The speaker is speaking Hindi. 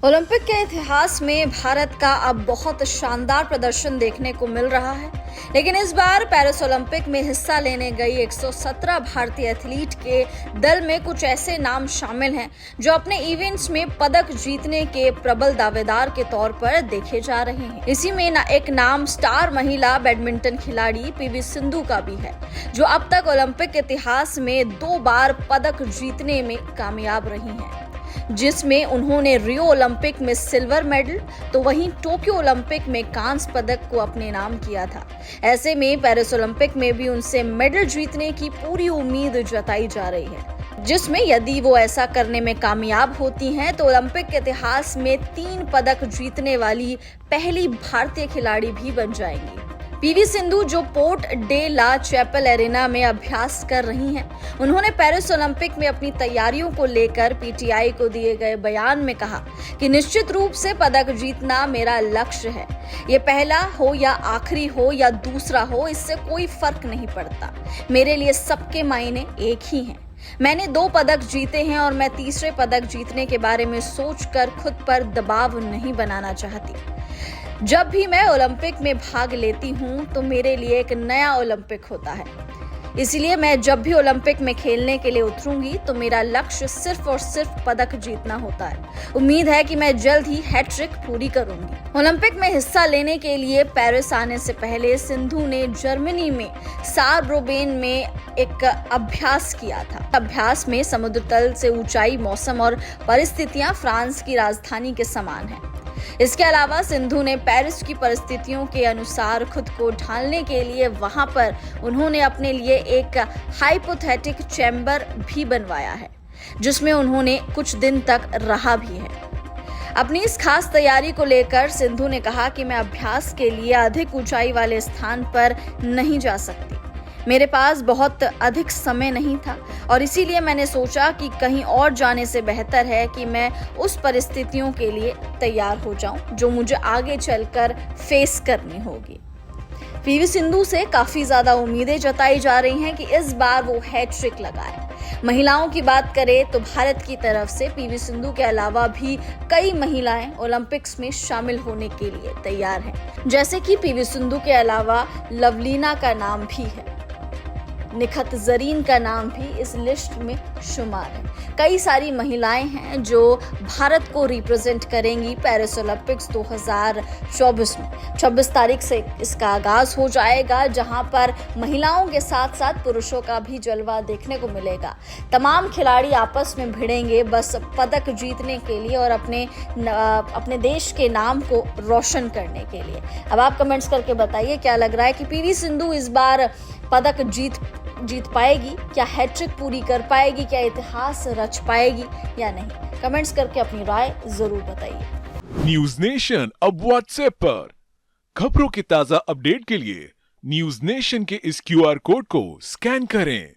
ओलंपिक के इतिहास में भारत का अब बहुत शानदार प्रदर्शन देखने को मिल रहा है, लेकिन इस बार पेरिस ओलंपिक में हिस्सा लेने गई 117 भारतीय एथलीट के दल में कुछ ऐसे नाम शामिल हैं जो अपने इवेंट्स में पदक जीतने के प्रबल दावेदार के तौर पर देखे जा रहे हैं। इसी में एक नाम स्टार महिला बैडमिंटन खिलाड़ी पीवी सिंधु का भी है, जो अब तक ओलंपिक इतिहास में 2 बार पदक जीतने में कामयाब रही हैं, जिसमें उन्होंने रियो ओलंपिक में सिल्वर मेडल तो वहीं टोक्यो ओलंपिक में कांस्य पदक को अपने नाम किया था। ऐसे में पेरिस ओलंपिक में भी उनसे मेडल जीतने की पूरी उम्मीद जताई जा रही है, जिसमें यदि वो ऐसा करने में कामयाब होती हैं तो ओलंपिक के इतिहास में 3 पदक जीतने वाली पहली भारतीय खिलाड़ी भी बन जाएंगी। पीवी सिंधु जो Porte de la Chapelle Arena में अभ्यास कर रही हैं, उन्होंने पेरिस ओलंपिक में अपनी तैयारियों को लेकर पीटीआई को दिए गए बयान में कहा कि निश्चित रूप से पदक जीतना मेरा लक्ष्य है। ये पहला हो या आखिरी हो या दूसरा हो, इससे कोई फर्क नहीं पड़ता। मेरे लिए सबके मायने एक ही हैं। मैंने 2 पदक जीते हैं और मैं तीसरे पदक जीतने के बारे में सोचकर खुद पर दबाव नहीं बनाना चाहती। जब भी मैं ओलंपिक में भाग लेती हूं तो मेरे लिए एक नया ओलंपिक होता है। इसलिए मैं जब भी ओलंपिक में खेलने के लिए उतरूंगी तो मेरा लक्ष्य सिर्फ और सिर्फ पदक जीतना होता है। उम्मीद है कि मैं जल्द ही हैट्रिक पूरी करूंगी। ओलंपिक में हिस्सा लेने के लिए पेरिस आने से पहले सिंधु ने जर्मनी में सारब्रोबेन में एक अभ्यास किया था। अभ्यास में समुद्र तल से ऊंचाई, मौसम और परिस्थितियां फ्रांस की राजधानी के समान है। इसके अलावा सिंधु ने पेरिस की परिस्थितियों के अनुसार खुद को ढालने के लिए वहां पर उन्होंने अपने लिए एक हाइपोथेटिक चैम्बर भी बनवाया है, जिसमें उन्होंने कुछ दिन तक रहा भी है। अपनी इस खास तैयारी को लेकर सिंधु ने कहा कि मैं अभ्यास के लिए अधिक ऊंचाई वाले स्थान पर नहीं जा सकती। मेरे पास बहुत अधिक समय नहीं था और इसीलिए मैंने सोचा कि कहीं और जाने से बेहतर है कि मैं उस परिस्थितियों के लिए तैयार हो जाऊं जो मुझे आगे चलकर फेस करनी होगी। पीवी सिंधु से काफी ज्यादा उम्मीदें जताई जा रही हैं कि इस बार वो हैट्रिक लगाए। महिलाओं की बात करें तो भारत की तरफ से पीवी सिंधु के अलावा भी कई महिलाएं ओलंपिक्स में शामिल होने के लिए तैयार हैं, जैसे कि पीवी सिंधु के अलावा लवलीना का नाम भी है, निखत जरीन का नाम भी इस लिस्ट में शुमार है। कई सारी महिलाएं हैं जो भारत को रिप्रेजेंट करेंगी पेरिस ओलंपिक्स 2024 में। 26 तारीख से इसका आगाज हो जाएगा, जहां पर महिलाओं के साथ साथ पुरुषों का भी जलवा देखने को मिलेगा। तमाम खिलाड़ी आपस में भिड़ेंगे बस पदक जीतने के लिए और अपने देश के नाम को रोशन करने के लिए। अब आप कमेंट्स करके बताइए क्या लग रहा है कि पीवी सिंधु इस बार पदक जीत पाएगी, क्या हैट्रिक पूरी कर पाएगी, क्या इतिहास रच पाएगी या नहीं। कमेंट्स करके अपनी राय जरूर बताइए। न्यूज नेशन अब व्हाट्सएप पर खबरों के ताजा अपडेट के लिए न्यूज नेशन के इस QR कोड को स्कैन करें।